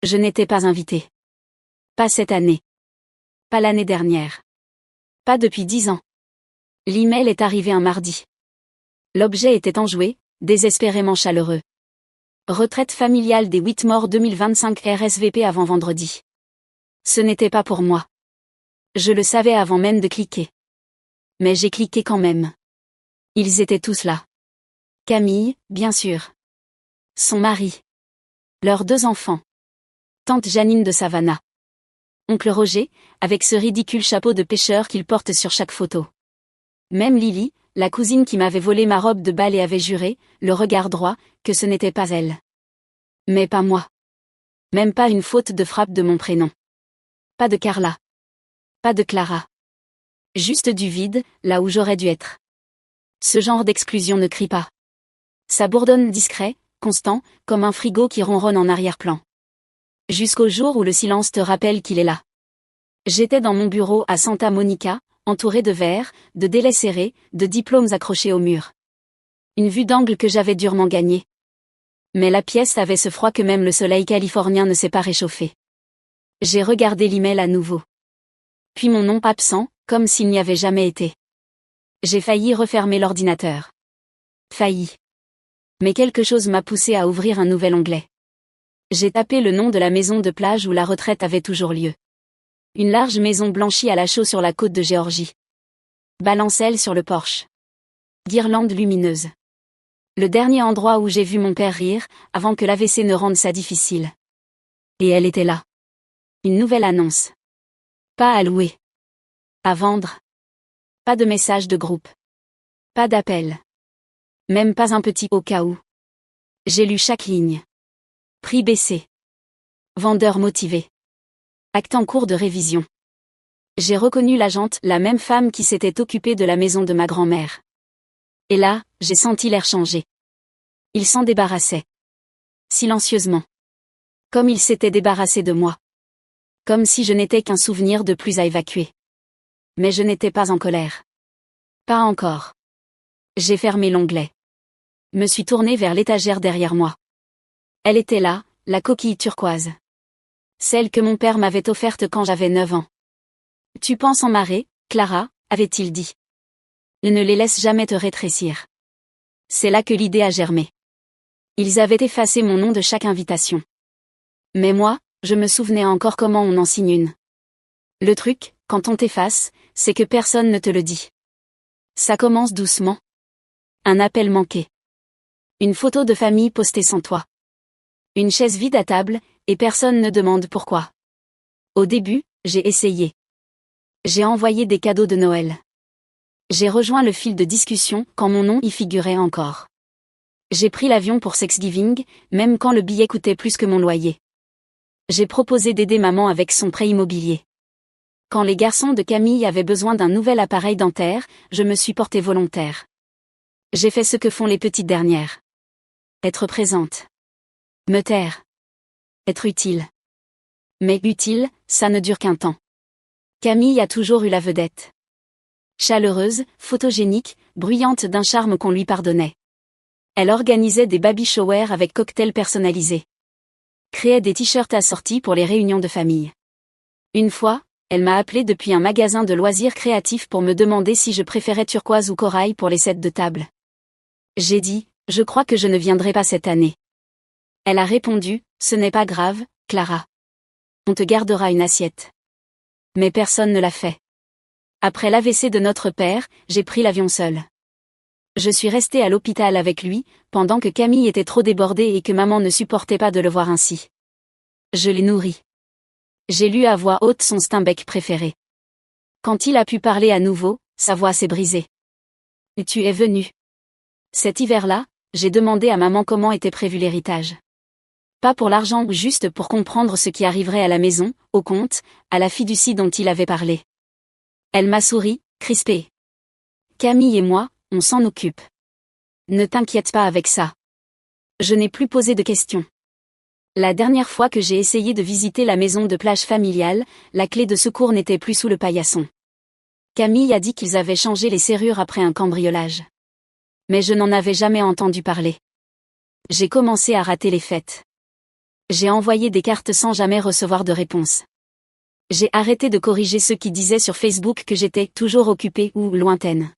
Je n'étais pas invitée. Pas cette année. Pas l'année dernière. Pas depuis 10 ans. L'email est arrivé un mardi. L'objet était enjoué, désespérément chaleureux. Retraite familiale des Whitmore 2025 RSVP avant vendredi. Ce n'était pas pour moi. Je le savais avant même de cliquer. Mais j'ai cliqué quand même. Ils étaient tous là. Camille, bien sûr. Son mari. Leurs 2 enfants. Tante Janine de Savannah. Oncle Roger, avec ce ridicule chapeau de pêcheur qu'il porte sur chaque photo. Même Lily, la cousine qui m'avait volé ma robe de bal et avait juré, le regard droit, que ce n'était pas elle. Mais pas moi. Même pas une faute de frappe de mon prénom. Pas de Carla. Pas de Clara. Juste du vide, là où j'aurais dû être. Ce genre d'exclusion ne crie pas. Ça bourdonne discret, constant, comme un frigo qui ronronne en arrière-plan. Jusqu'au jour où le silence te rappelle qu'il est là. J'étais dans mon bureau à Santa Monica, entouré de verres, de délais serrés, de diplômes accrochés au mur. Une vue d'angle que j'avais durement gagnée. Mais la pièce avait ce froid que même le soleil californien ne s'est pas réchauffé. J'ai regardé l'email à nouveau. Puis mon nom absent, comme s'il n'y avait jamais été. J'ai failli refermer l'ordinateur. Failli. Mais quelque chose m'a poussé à ouvrir un nouvel onglet. J'ai tapé le nom de la maison de plage où la retraite avait toujours lieu. Une large maison blanchie à la chaux sur la côte de Géorgie. Balancelle sur le porche. Guirlande lumineuse. Le dernier endroit où j'ai vu mon père rire, avant que l'AVC ne rende ça difficile. Et elle était là. Une nouvelle annonce. Pas à louer. À vendre. Pas de message de groupe. Pas d'appel. Même pas un petit au cas où. J'ai lu chaque ligne. Prix baissé. Vendeur motivé. Acte en cours de révision. J'ai reconnu l'agente, la même femme qui s'était occupée de la maison de ma grand-mère. Et là, j'ai senti l'air changer. Il s'en débarrassait. Silencieusement. Comme il s'était débarrassé de moi. Comme si je n'étais qu'un souvenir de plus à évacuer. Mais je n'étais pas en colère. Pas encore. J'ai fermé l'onglet. Me suis tournée vers l'étagère derrière moi. Elle était là, la coquille turquoise. Celle que mon père m'avait offerte quand j'avais 9 ans. Tu penses en marée, Clara, avait-il dit. Ne les laisse jamais te rétrécir. C'est là que l'idée a germé. Ils avaient effacé mon nom de chaque invitation. Mais moi, je me souvenais encore comment on en signe une. Le truc, quand on t'efface, c'est que personne ne te le dit. Ça commence doucement. Un appel manqué. Une photo de famille postée sans toi. Une chaise vide à table, et personne ne demande pourquoi. Au début, j'ai essayé. J'ai envoyé des cadeaux de Noël. J'ai rejoint le fil de discussion quand mon nom y figurait encore. J'ai pris l'avion pour Thanksgiving, même quand le billet coûtait plus que mon loyer. J'ai proposé d'aider maman avec son prêt immobilier. Quand les garçons de Camille avaient besoin d'un nouvel appareil dentaire, je me suis portée volontaire. J'ai fait ce que font les petites dernières. Être présente. Me taire. Être utile. Mais utile, ça ne dure qu'un temps. Camille a toujours eu la vedette. Chaleureuse, photogénique, bruyante d'un charme qu'on lui pardonnait. Elle organisait des baby showers avec cocktails personnalisés. Créait des t-shirts assortis pour les réunions de famille. Une fois, elle m'a appelé depuis un magasin de loisirs créatifs pour me demander si je préférais turquoise ou corail pour les sets de table. J'ai dit, je crois que je ne viendrai pas cette année. Elle a répondu, ce n'est pas grave, Clara. On te gardera une assiette. Mais personne ne l'a fait. Après l'AVC de notre père, j'ai pris l'avion seul. Je suis restée à l'hôpital avec lui, pendant que Camille était trop débordée et que maman ne supportait pas de le voir ainsi. Je l'ai nourri. J'ai lu à voix haute son Steinbeck préféré. Quand il a pu parler à nouveau, sa voix s'est brisée. Et tu es venu. Cet hiver-là, j'ai demandé à maman comment était prévu l'héritage. Pas pour l'argent ou juste pour comprendre ce qui arriverait à la maison, au compte, à la fiducie dont il avait parlé. Elle m'a souri, crispée. Camille et moi, on s'en occupe. Ne t'inquiète pas avec ça. Je n'ai plus posé de questions. La dernière fois que j'ai essayé de visiter la maison de plage familiale, la clé de secours n'était plus sous le paillasson. Camille a dit qu'ils avaient changé les serrures après un cambriolage. Mais je n'en avais jamais entendu parler. J'ai commencé à rater les fêtes. J'ai envoyé des cartes sans jamais recevoir de réponse. J'ai arrêté de corriger ceux qui disaient sur Facebook que j'étais toujours occupée ou lointaine.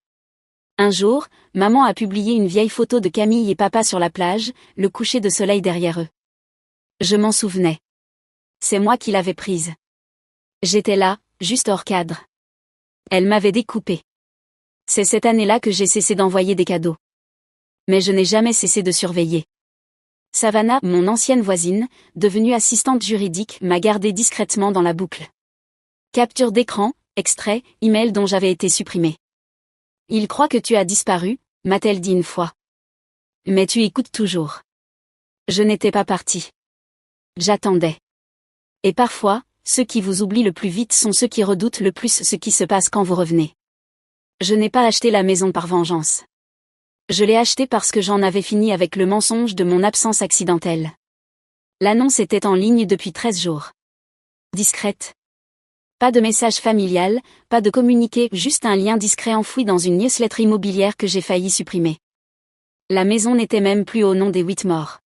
Un jour, maman a publié une vieille photo de Camille et papa sur la plage, le coucher de soleil derrière eux. Je m'en souvenais. C'est moi qui l'avais prise. J'étais là, juste hors cadre. Elle m'avait découpé. C'est cette année-là que j'ai cessé d'envoyer des cadeaux. Mais je n'ai jamais cessé de surveiller. Savannah, mon ancienne voisine, devenue assistante juridique, m'a gardé discrètement dans la boucle. Capture d'écran, extrait, email dont j'avais été supprimé. Il croit que tu as disparu, m'a-t-elle dit une fois. Mais tu écoutes toujours. Je n'étais pas partie. J'attendais. Et parfois, ceux qui vous oublient le plus vite sont ceux qui redoutent le plus ce qui se passe quand vous revenez. Je n'ai pas acheté la maison par vengeance. Je l'ai achetée parce que j'en avais fini avec le mensonge de mon absence accidentelle. L'annonce était en ligne depuis 13 jours. Discrète. Pas de message familial, pas de communiqué, juste un lien discret enfoui dans une newsletter immobilière que j'ai failli supprimer. La maison n'était même plus au nom des Whitmore.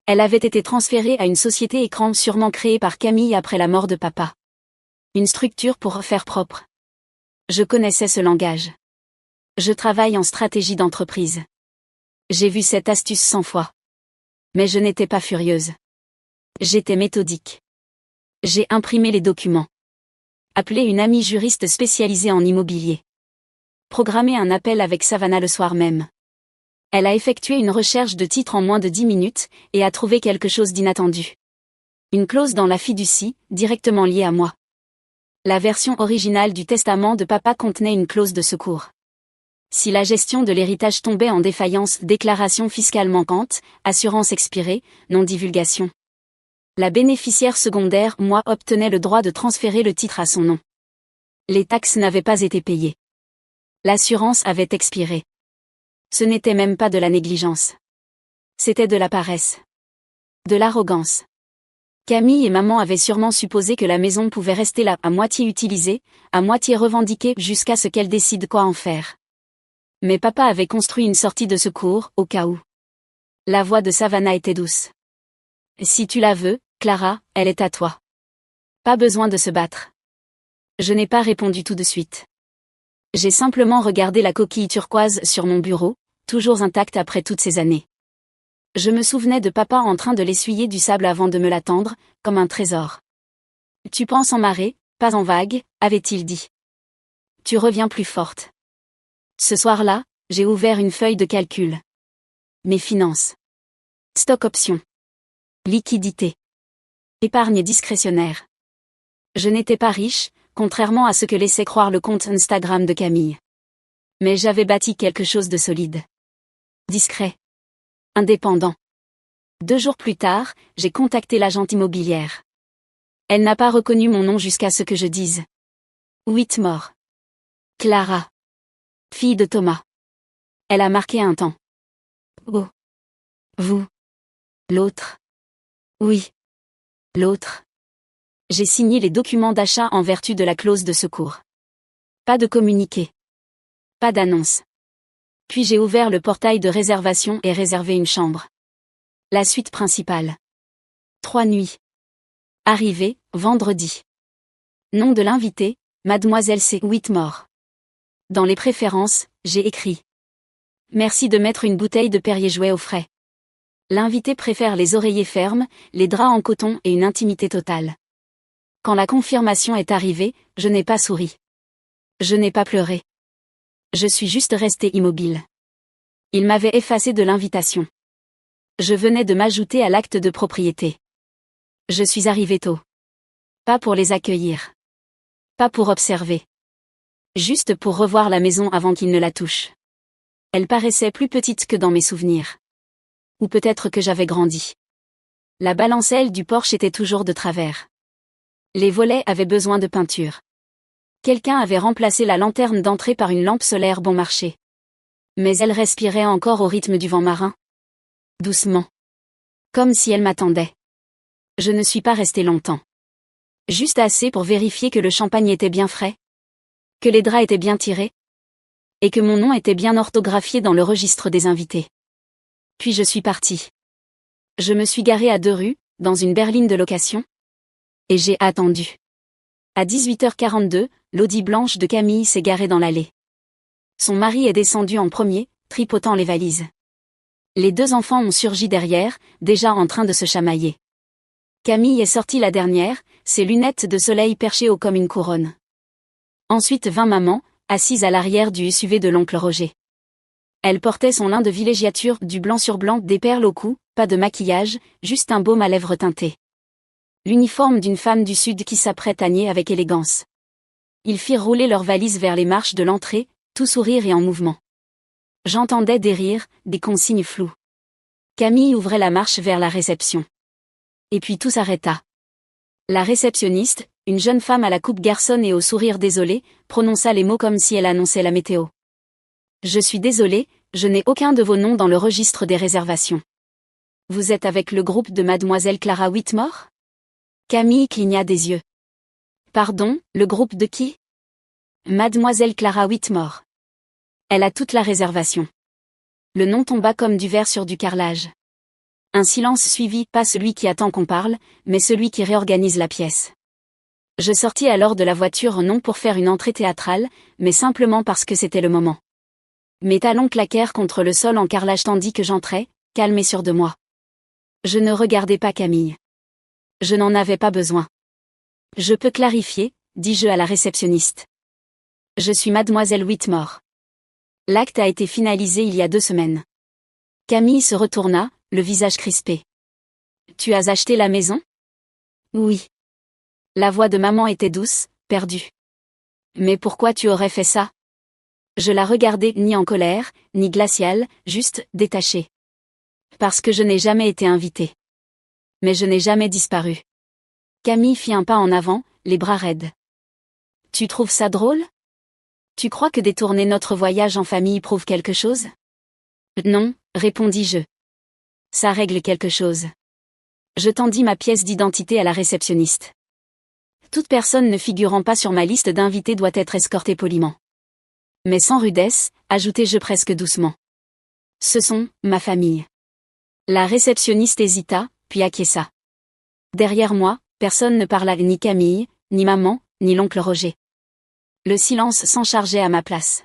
Elle avait été transférée à une société écran sûrement créée par Camille après la mort de papa. Une structure pour refaire propre. Je connaissais ce langage. Je travaille en stratégie d'entreprise. J'ai vu cette astuce 100 fois. Mais je n'étais pas furieuse. J'étais méthodique. J'ai imprimé les documents. Appelé une amie juriste spécialisée en immobilier. Programmé un appel avec Savannah le soir même. Elle a effectué une recherche de titre en moins de 10 minutes, et a trouvé quelque chose d'inattendu. Une clause dans la fiducie, directement liée à moi. La version originale du testament de papa contenait une clause de secours. Si la gestion de l'héritage tombait en défaillance, déclaration fiscale manquante, assurance expirée, non-divulgation. La bénéficiaire secondaire, moi, obtenait le droit de transférer le titre à son nom. Les taxes n'avaient pas été payées. L'assurance avait expiré. Ce n'était même pas de la négligence. C'était de la paresse. De l'arrogance. Camille et maman avaient sûrement supposé que la maison pouvait rester là, à moitié utilisée, à moitié revendiquée, jusqu'à ce qu'elle décide quoi en faire. Mais papa avait construit une sortie de secours, au cas où. La voix de Savannah était douce. Si tu la veux, Clara, elle est à toi. Pas besoin de se battre. Je n'ai pas répondu tout de suite. J'ai simplement regardé la coquille turquoise sur mon bureau, toujours intacte après toutes ces années. Je me souvenais de papa en train de l'essuyer du sable avant de me la tendre, comme un trésor. Tu penses en marée, pas en vague, avait-il dit. Tu reviens plus forte. Ce soir-là, j'ai ouvert une feuille de calcul. Mes finances. Stock options. Liquidité. Épargne discrétionnaire. Je n'étais pas riche, contrairement à ce que laissait croire le compte Instagram de Camille. Mais j'avais bâti quelque chose de solide. Discret. Indépendant. 2 jours plus tard, j'ai contacté l'agente immobilière. Elle n'a pas reconnu mon nom jusqu'à ce que je dise. Whitmore. Clara. Fille de Thomas. Elle a marqué un temps. Oh. Vous. L'autre. Oui. L'autre. J'ai signé les documents d'achat en vertu de la clause de secours. Pas de communiqué. Pas d'annonce. Puis j'ai ouvert le portail de réservation et réservé une chambre. La suite principale. 3 nuits. Arrivée, vendredi. Nom de l'invité, Mademoiselle C. Whitmore. Dans les préférences, j'ai écrit. Merci de mettre une bouteille de Perrier Jouet au frais. L'invité préfère les oreillers fermes, les draps en coton et une intimité totale. Quand la confirmation est arrivée, je n'ai pas souri. Je n'ai pas pleuré. Je suis juste restée immobile. Il m'avait effacé de l'invitation. Je venais de m'ajouter à l'acte de propriété. Je suis arrivée tôt. Pas pour les accueillir. Pas pour observer. Juste pour revoir la maison avant qu'ils ne la touchent. Elle paraissait plus petite que dans mes souvenirs. Ou peut-être que j'avais grandi. La balancelle du porche était toujours de travers. Les volets avaient besoin de peinture. Quelqu'un avait remplacé la lanterne d'entrée par une lampe solaire bon marché. Mais elle respirait encore au rythme du vent marin. Doucement. Comme si elle m'attendait. Je ne suis pas restée longtemps. Juste assez pour vérifier que le champagne était bien frais. Que les draps étaient bien tirés. Et que mon nom était bien orthographié dans le registre des invités. Puis je suis partie. Je me suis garée à 2 rues, dans une berline de location. Et j'ai attendu. À 18h42, l'Audi blanche de Camille s'est garée dans l'allée. Son mari est descendu en premier, tripotant les valises. Les deux enfants ont surgi derrière, déjà en train de se chamailler. Camille est sortie la dernière, ses lunettes de soleil perchées haut comme une couronne. Ensuite vint maman, assise à l'arrière du SUV de l'oncle Roger. Elle portait son lin de villégiature du blanc sur blanc, des perles au cou, pas de maquillage, juste un baume à lèvres teinté. L'uniforme d'une femme du Sud qui s'apprête à nier avec élégance. Ils firent rouler leurs valises vers les marches de l'entrée, tout sourire et en mouvement. J'entendais des rires, des consignes floues. Camille ouvrait la marche vers la réception. Et puis tout s'arrêta. La réceptionniste, une jeune femme à la coupe garçonne et au sourire désolé, prononça les mots comme si elle annonçait la météo. « Je suis désolée, je n'ai aucun de vos noms dans le registre des réservations. Vous êtes avec le groupe de mademoiselle Clara Whitmore ?» Camille cligna des yeux. « Pardon, le groupe de qui ?»« Mademoiselle Clara Whitmore. Elle a toute la réservation. » Le nom tomba comme du verre sur du carrelage. Un silence suivit, pas celui qui attend qu'on parle, mais celui qui réorganise la pièce. Je sortis alors de la voiture non pour faire une entrée théâtrale, mais simplement parce que c'était le moment. Mes talons claquèrent contre le sol en carrelage tandis que j'entrais, calme et sûr de moi. Je ne regardais pas Camille. Je n'en avais pas besoin. « Je peux clarifier, dis-je à la réceptionniste. Je suis mademoiselle Whitmore. L'acte a été finalisé il y a 2 semaines. » Camille se retourna, le visage crispé. « Tu as acheté la maison ? » ?»« Oui. » La voix de maman était douce, perdue. « Mais pourquoi tu aurais fait ça ? » Je la regardais ni en colère, ni glaciale, juste détachée. « Parce que je n'ai jamais été invitée. Mais je n'ai jamais disparu. » Camille fit un pas en avant, les bras raides. « Tu trouves ça drôle ? Tu crois que détourner notre voyage en famille prouve quelque chose ? » ?»« Non, » répondis-je. « Ça règle quelque chose. » Je tendis ma pièce d'identité à la réceptionniste. Toute personne ne figurant pas sur ma liste d'invités doit être escortée poliment. Mais sans rudesse, ajoutai-je presque doucement. Ce sont ma famille. La réceptionniste hésita, puis acquiesça. Derrière moi, personne ne parla, ni Camille, ni maman, ni l'oncle Roger. Le silence s'en chargeait à ma place.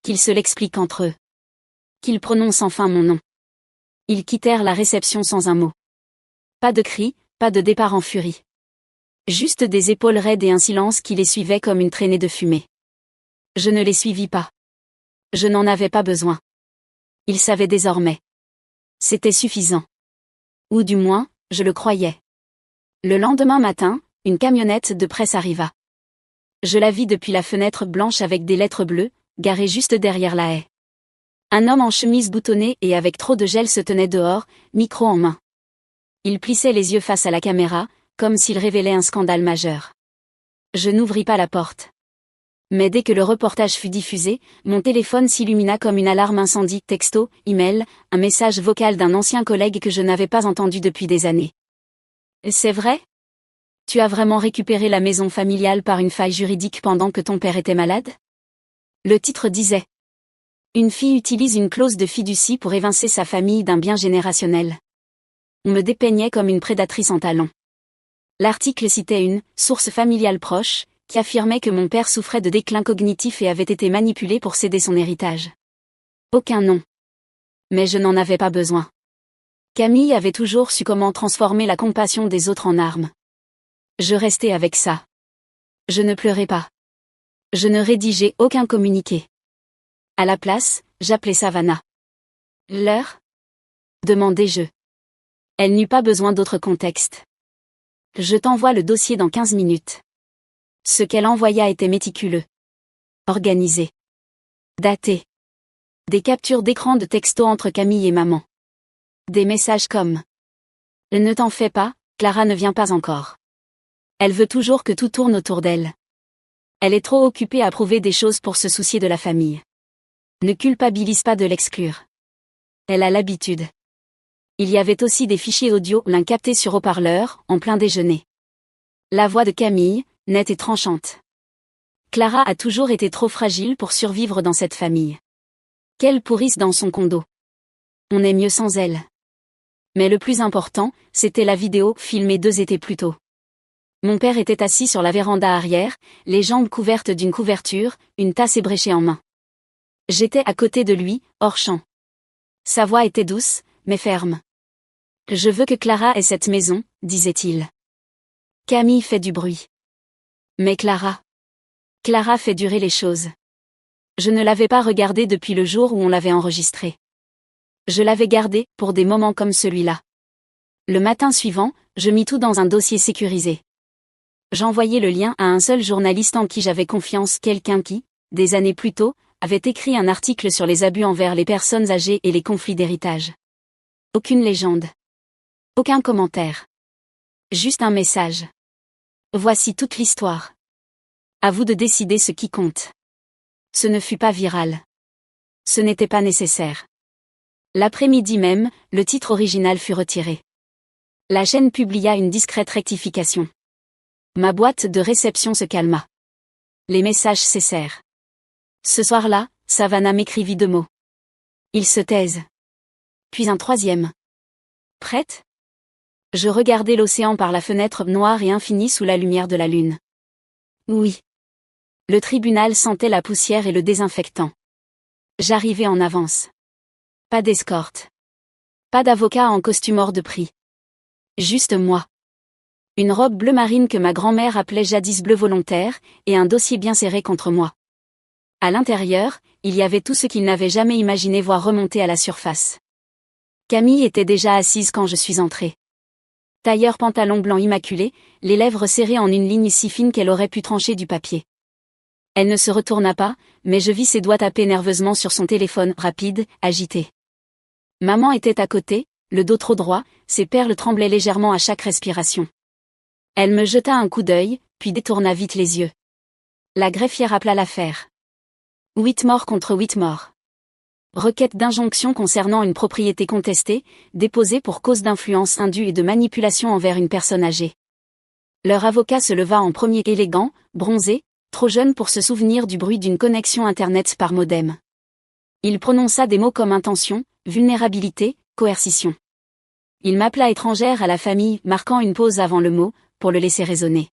Qu'ils se l'expliquent entre eux. Qu'ils prononcent enfin mon nom. Ils quittèrent la réception sans un mot. Pas de cris, pas de départ en furie. Juste des épaules raides et un silence qui les suivait comme une traînée de fumée. Je ne les suivis pas. Je n'en avais pas besoin. Ils savaient désormais. C'était suffisant. Ou du moins, je le croyais. Le lendemain matin, une camionnette de presse arriva. Je la vis depuis la fenêtre blanche avec des lettres bleues, garée juste derrière la haie. Un homme en chemise boutonnée et avec trop de gel se tenait dehors, micro en main. Il plissait les yeux face à la caméra, comme s'il révélait un scandale majeur. Je n'ouvris pas la porte. Mais dès que le reportage fut diffusé, mon téléphone s'illumina comme une alarme incendie, texto, email, un message vocal d'un ancien collègue que je n'avais pas entendu depuis des années. « C'est vrai ? Tu as vraiment récupéré la maison familiale par une faille juridique pendant que ton père était malade ? » Le titre disait « Une fille utilise une clause de fiducie pour évincer sa famille d'un bien générationnel. » On me dépeignait comme une prédatrice en talons. L'article citait une « source familiale proche » qui affirmait que mon père souffrait de déclin cognitif et avait été manipulé pour céder son héritage. Aucun nom. Mais je n'en avais pas besoin. Camille avait toujours su comment transformer la compassion des autres en arme. Je restais avec ça. Je ne pleurais pas. Je ne rédigeais aucun communiqué. À la place, j'appelais Savannah. « L'heure ?» demandai-je. Elle n'eut pas besoin d'autre contexte. « Je t'envoie le dossier dans 15 minutes. » Ce qu'elle envoya était méticuleux. Organisé. Daté. Des captures d'écran de textos entre Camille et maman. Des messages comme « Ne t'en fais pas, Clara ne vient pas encore. Elle veut toujours que tout tourne autour d'elle. Elle est trop occupée à prouver des choses pour se soucier de la famille. Ne culpabilise pas de l'exclure. Elle a l'habitude. » Il y avait aussi des fichiers audio, l'un capté sur haut-parleur, en plein déjeuner. La voix de Camille, nette et tranchante. Clara a toujours été trop fragile pour survivre dans cette famille. Qu'elle pourrisse dans son condo. On est mieux sans elle. Mais le plus important, c'était la vidéo, filmée 2 étés plus tôt. Mon père était assis sur la véranda arrière, les jambes couvertes d'une couverture, une tasse ébréchée en main. J'étais à côté de lui, hors champ. Sa voix était douce, mais ferme. « Je veux que Clara ait cette maison », disait-il. Camille fait du bruit. Mais Clara fait durer les choses. Je ne l'avais pas regardée depuis le jour où on l'avait enregistrée. Je l'avais gardée, pour des moments comme celui-là. Le matin suivant, je mis tout dans un dossier sécurisé. J'envoyais le lien à un seul journaliste en qui j'avais confiance, quelqu'un qui, des années plus tôt, avait écrit un article sur les abus envers les personnes âgées et les conflits d'héritage. Aucune légende. Aucun commentaire. Juste un message. Voici toute l'histoire. À vous de décider ce qui compte. Ce ne fut pas viral. Ce n'était pas nécessaire. L'après-midi même, le titre original fut retiré. La chaîne publia une discrète rectification. Ma boîte de réception se calma. Les messages cessèrent. Ce soir-là, Savannah m'écrivit 2 mots. Ils se taisent. Puis un 3e. Prête ? Je regardais l'océan par la fenêtre noire et infinie sous la lumière de la lune. Oui. Le tribunal sentait la poussière et le désinfectant. J'arrivais en avance. Pas d'escorte. Pas d'avocat en costume hors de prix. Juste moi. Une robe bleu marine que ma grand-mère appelait jadis bleu volontaire, et un dossier bien serré contre moi. À l'intérieur, il y avait tout ce qu'il n'avait jamais imaginé voir remonter à la surface. Camille était déjà assise quand je suis entrée. Tailleur pantalon blanc immaculé, les lèvres serrées en une ligne si fine qu'elle aurait pu trancher du papier. Elle ne se retourna pas, mais je vis ses doigts taper nerveusement sur son téléphone, rapide, agité. Maman était à côté, le dos trop droit, ses perles tremblaient légèrement à chaque respiration. Elle me jeta un coup d'œil, puis détourna vite les yeux. La greffière appela l'affaire. Whitmore contre Whitmore. Requête d'injonction concernant une propriété contestée, déposée pour cause d'influence indue et de manipulation envers une personne âgée. Leur avocat se leva en premier, élégant, bronzé, trop jeune pour se souvenir du bruit d'une connexion Internet par modem. Il prononça des mots comme intention, vulnérabilité, coercition. Il m'appela étrangère à la famille, marquant une pause avant le mot, pour le laisser résonner.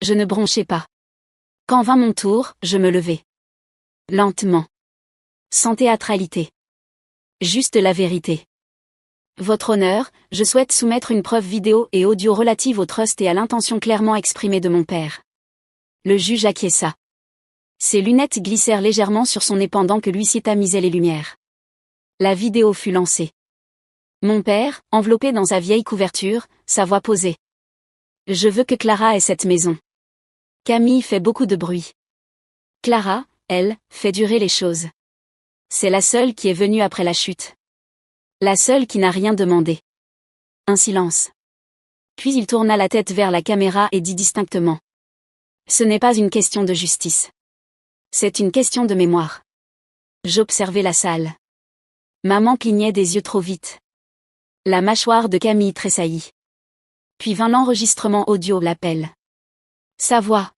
Je ne bronchais pas. Quand vint mon tour, je me levai. Lentement. Sans théâtralité. Juste la vérité. Votre honneur, je souhaite soumettre une preuve vidéo et audio relative au trust et à l'intention clairement exprimée de mon père. Le juge acquiesça. Ses lunettes glissèrent légèrement sur son nez pendant que l'huissier tamisait les lumières. La vidéo fut lancée. Mon père, enveloppé dans sa vieille couverture, sa voix posée. Je veux que Clara ait cette maison. Camille fait beaucoup de bruit. Clara, elle, fait durer les choses. C'est la seule qui est venue après la chute. La seule qui n'a rien demandé. Un silence. Puis il tourna la tête vers la caméra et dit distinctement. Ce n'est pas une question de justice. C'est une question de mémoire. J'observais la salle. Maman clignait des yeux trop vite. La mâchoire de Camille tressaillit. Puis vint l'enregistrement audio, l'appel. Sa voix.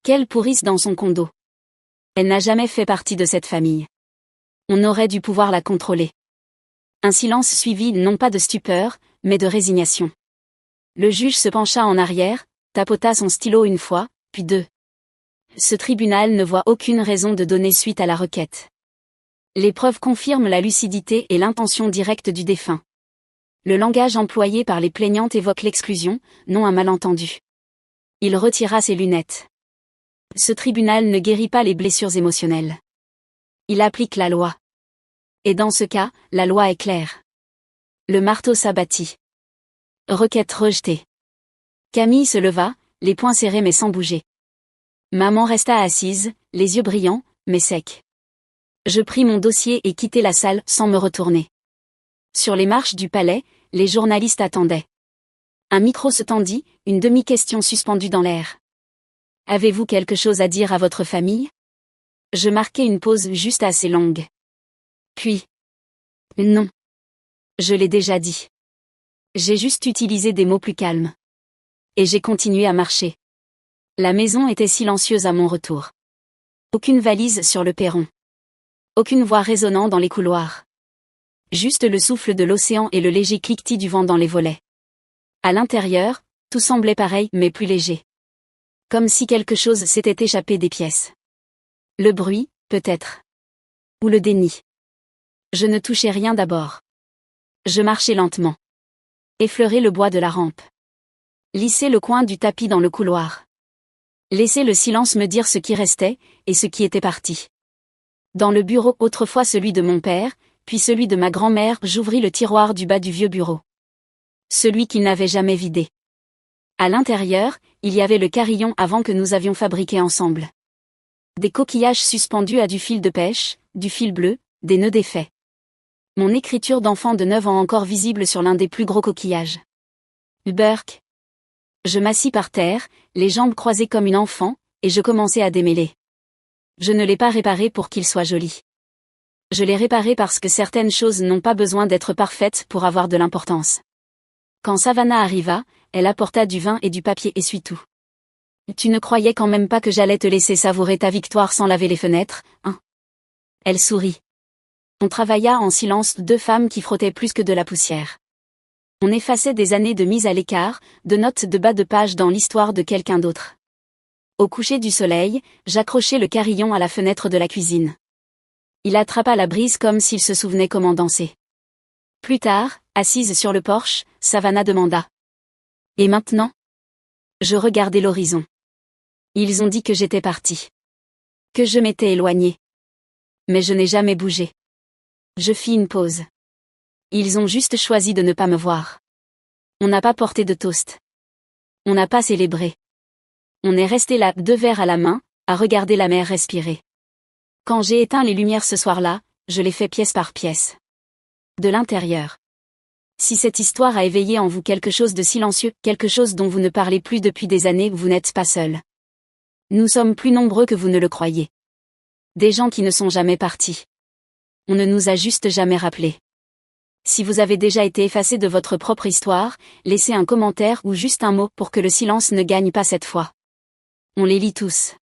Quelle pourrisse dans son condo. Elle n'a jamais fait partie de cette famille. On aurait dû pouvoir la contrôler. Un silence suivi non pas de stupeur, mais de résignation. Le juge se pencha en arrière, tapota son stylo une fois, puis 2. Ce tribunal ne voit aucune raison de donner suite à la requête. Les preuves confirment la lucidité et l'intention directe du défunt. Le langage employé par les plaignantes évoque l'exclusion, non un malentendu. Il retira ses lunettes. Ce tribunal ne guérit pas les blessures émotionnelles. Il applique la loi. Et dans ce cas, la loi est claire. Le marteau s'abattit. Requête rejetée. Camille se leva, les poings serrés mais sans bouger. Maman resta assise, les yeux brillants, mais secs. Je pris mon dossier et quittai la salle sans me retourner. Sur les marches du palais, les journalistes attendaient. Un micro se tendit, une demi-question suspendue dans l'air. Avez-vous quelque chose à dire à votre famille ? Je marquai une pause juste assez longue. Puis. Non. Je l'ai déjà dit. J'ai juste utilisé des mots plus calmes. Et j'ai continué à marcher. La maison était silencieuse à mon retour. Aucune valise sur le perron. Aucune voix résonnant dans les couloirs. Juste le souffle de l'océan et le léger cliquetis du vent dans les volets. À l'intérieur, tout semblait pareil mais plus léger. Comme si quelque chose s'était échappé des pièces. Le bruit, peut-être. Ou le déni. Je ne touchais rien d'abord. Je marchais lentement. Effleurer le bois de la rampe. Lisser le coin du tapis dans le couloir. Laisser le silence me dire ce qui restait, et ce qui était parti. Dans le bureau, autrefois celui de mon père, puis celui de ma grand-mère, j'ouvris le tiroir du bas du vieux bureau. Celui qu'il n'avait jamais vidé. À l'intérieur, il y avait le carillon avant que nous avions fabriqué ensemble. Des coquillages suspendus à du fil de pêche, du fil bleu, des nœuds défaits. Mon écriture d'enfant de 9 ans encore visible sur l'un des plus gros coquillages. Burk. Je m'assis par terre, les jambes croisées comme une enfant, et je commençai à démêler. Je ne l'ai pas réparé pour qu'il soit joli. Je l'ai réparé parce que certaines choses n'ont pas besoin d'être parfaites pour avoir de l'importance. Quand Savannah arriva, elle apporta du vin et du papier essuie-tout. Tu ne croyais quand même pas que j'allais te laisser savourer ta victoire sans laver les fenêtres, hein? Elle sourit. On travailla en silence, deux femmes qui frottaient plus que de la poussière. On effaçait des années de mise à l'écart, de notes de bas de page dans l'histoire de quelqu'un d'autre. Au coucher du soleil, j'accrochai le carillon à la fenêtre de la cuisine. Il attrapa la brise comme s'il se souvenait comment danser. Plus tard, assise sur le porche, Savannah demanda. Et maintenant? Je regardai l'horizon. Ils ont dit que j'étais partie. Que je m'étais éloignée. Mais je n'ai jamais bougé. Je fis une pause. Ils ont juste choisi de ne pas me voir. On n'a pas porté de toast. On n'a pas célébré. On est resté là, deux verres à la main, à regarder la mer respirer. Quand j'ai éteint les lumières ce soir-là, je l'ai fait pièce par pièce. De l'intérieur. Si cette histoire a éveillé en vous quelque chose de silencieux, quelque chose dont vous ne parlez plus depuis des années, vous n'êtes pas seul. Nous sommes plus nombreux que vous ne le croyez. Des gens qui ne sont jamais partis. On ne nous a juste jamais rappelés. Si vous avez déjà été effacé de votre propre histoire, laissez un commentaire ou juste un mot pour que le silence ne gagne pas cette fois. On les lit tous.